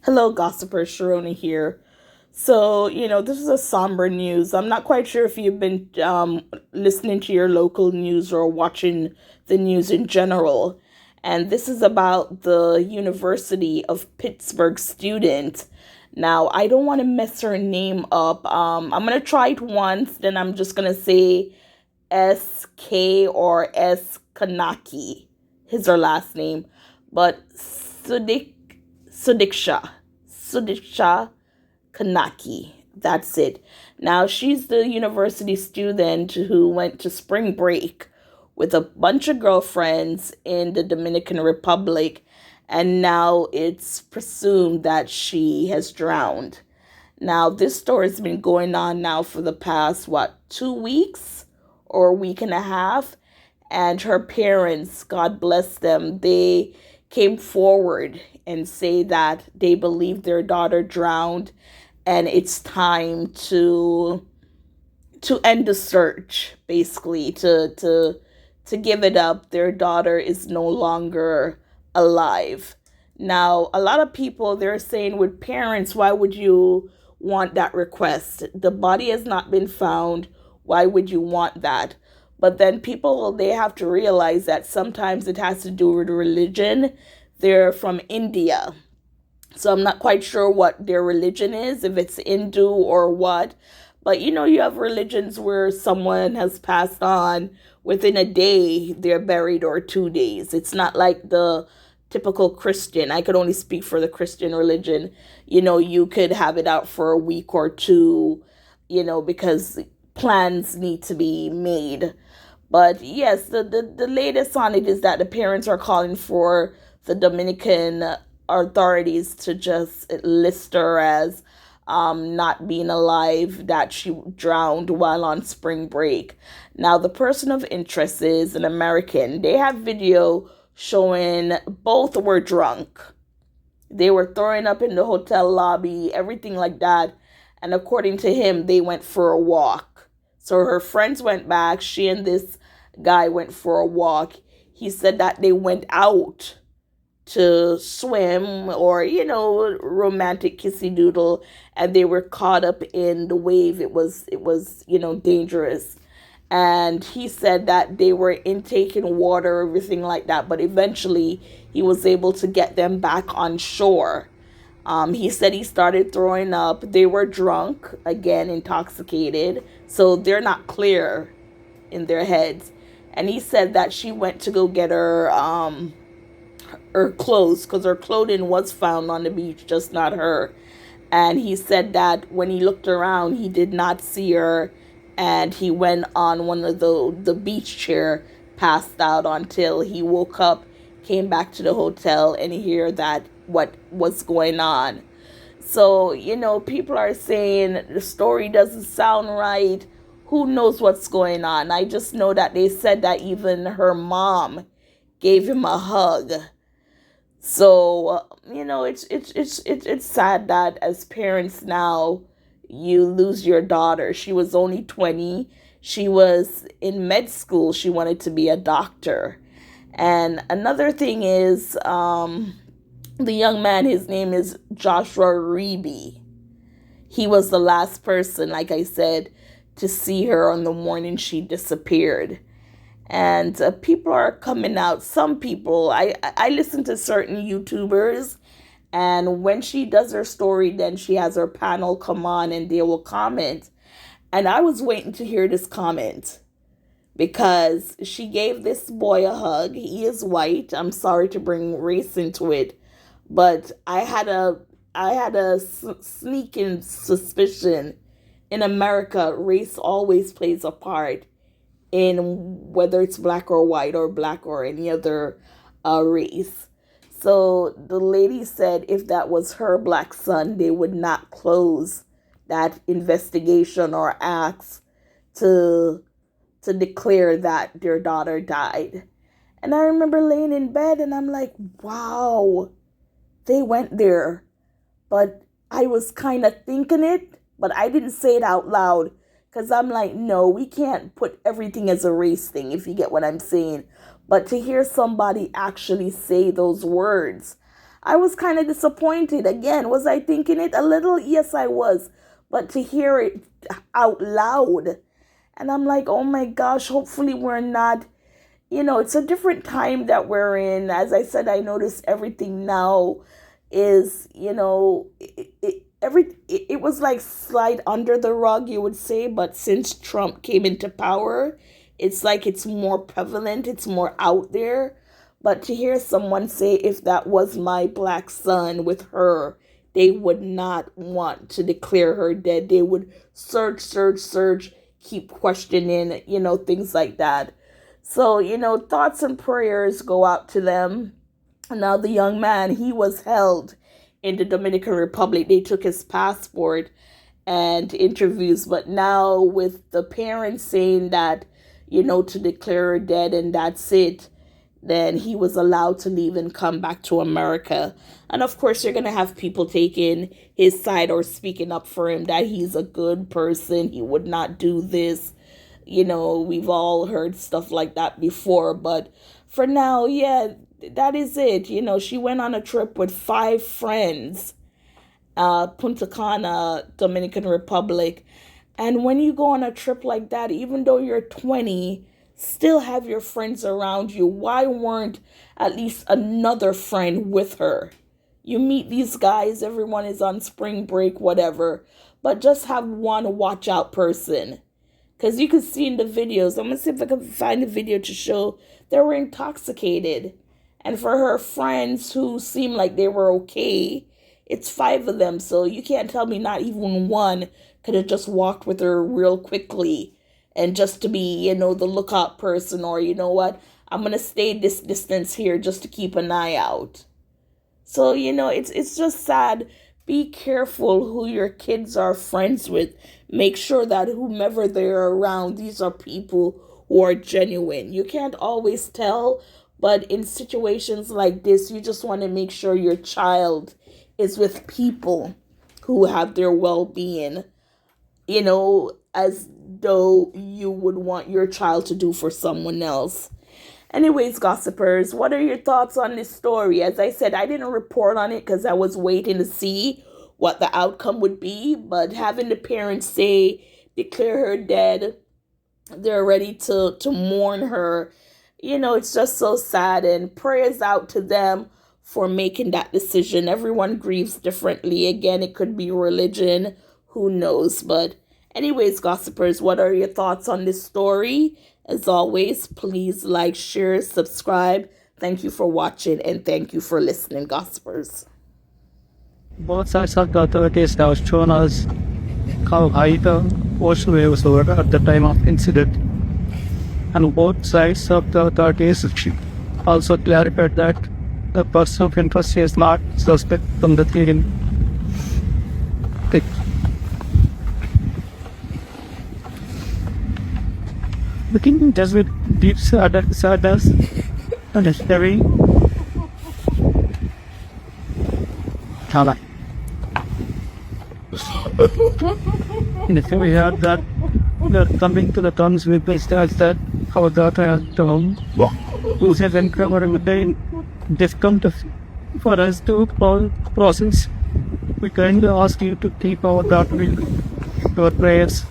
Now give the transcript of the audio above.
Hello, Gossiper. Sharona here. This is a somber news. I'm not quite sure if you've been listening to your local news or watching the news in general. And this is about the University of Pittsburgh student. Now, I don't want to mess her name up. I'm going to try it once, then I'm just going to say SK or S Kanaki, his or last name. But Sudiksha. Sudiksha Konanki. That's it. Now, she's the university student who went to spring break with a bunch of girlfriends in the Dominican Republic, and now it's presumed that she has drowned. Now, this story has been going on now for the past, 2 weeks or a week and a half, and her parents, God bless them, they came forward and say that they believe their daughter drowned and it's time to end the search, basically, to give it up. Their daughter is no longer alive. Now, a lot of people, they're saying, with parents, why would you want that request? The body has not been found. Why would you want that? But then people, they have to realize that sometimes it has to do with religion. They're from India. So I'm not quite sure what their religion is, if it's Hindu or what. But you have religions where someone has passed on within a day, they're buried, or 2 days. It's not like the typical Christian. I could only speak for the Christian religion. You could have it out for a week or two, because plans need to be made. But yes, the latest on it is that the parents are calling for the Dominican authorities to just list her as not being alive, that she drowned while on spring break. Now, the person of interest is an American. They have video showing both were drunk. They were throwing up in the hotel lobby, everything like that. And according to him, they went for a walk. So her friends went back. She and this guy went for a walk. He said that they went out to swim or, romantic kissy doodle, and they were caught up in the wave. It was dangerous. And he said that they were intaking water, everything like that, but eventually he was able to get them back on shore. He said he started throwing up. They were drunk, again, intoxicated, so they're not clear in their heads. And he said that she went to go get her clothes, because her clothing was found on the beach, just not her. And he said that when he looked around, he did not see her, and he went on one of the beach chair, passed out until he woke up, came back to the hotel, and hear that what was going on. So, people are saying the story doesn't sound right. Who knows what's going on? I just know that they said that even her mom gave him a hug. So, it's sad that as parents now, you lose your daughter. She was only 20. She was in med school. She wanted to be a doctor. And another thing is, the young man, his name is Joshua Riibe. He was the last person, like I said, to see her on the morning she disappeared. And people are coming out. Some people, I listen to certain YouTubers, and when she does her story, then she has her panel come on and they will comment. And I was waiting to hear this comment, because she gave this boy a hug. He is white. I'm sorry to bring race into it, but I had a sneaking suspicion, in America, race always plays a part in whether it's black or white or black or any other race. So the lady said if that was her black son, they would not close that investigation or ask to declare that their daughter died. And I remember laying in bed and I'm like, wow, they went there. But I was kind of thinking it, but I didn't say it out loud, because I'm like, no, we can't put everything as a race thing, if you get what I'm saying. But to hear somebody actually say those words, I was kind of disappointed. Again, was I thinking it a little? Yes, I was. But to hear it out loud, and I'm like, oh my gosh, hopefully we're not, it's a different time that we're in. As I said, I notice everything now is, it was like slide under the rug, you would say, but since Trump came into power, it's like it's more prevalent, it's more out there. But to hear someone say, if that was my black son with her, they would not want to declare her dead. They would search, keep questioning, things like that. So, thoughts and prayers go out to them. Now, the young man, he was held in the Dominican Republic. They took his passport and interviews. But now with the parents saying that, to declare her dead and that's it, then he was allowed to leave and come back to America. And of course, you're going to have people taking his side or speaking up for him that he's a good person. He would not do this. We've all heard stuff like that before. But for now, yeah, that is it. She went on a trip with 5 friends, Punta Cana, Dominican Republic. And when you go on a trip like that, even though you're 20, still have your friends around you. Why weren't at least another friend with her? You meet these guys, everyone is on spring break, whatever, but just have one watch out person. Because you can see in the videos, I'm going to see if I can find a video to show they were intoxicated. And for her friends who seemed like they were okay, it's 5 of them. So you can't tell me not even one could have just walked with her real quickly. And just to be, the lookout person, or what, I'm going to stay this distance here just to keep an eye out. So, it's just sad. Be careful who your kids are friends with. Make sure that whomever they're around, these are people who are genuine. You can't always tell, but in situations like this, you just want to make sure your child is with people who have their well-being, as though you would want your child to do for someone else. Anyways, gossipers, what are your thoughts on this story? As I said, I didn't report on it because I was waiting to see what the outcome would be. But having the parents say, declare her dead, they're ready to mourn her. It's just so sad. And prayers out to them for making that decision. Everyone grieves differently. Again, it could be religion. Who knows? But anyways, gossipers, what are your thoughts on this story? As always, please like, share, subscribe. Thank you for watching and thank you for listening, gossipers. Both sides of the authorities have shown us how high the ocean waves were at the time of incident. And both sides of the authorities also clarified that the person of interest is not suspect from the theory. Looking just with deep sadness and heavy. In the film, we heard that they're coming to the terms with the stars that our daughter has told. Who says encounter with the difficult for us to process. We kindly ask you to keep our daughter in your prayers.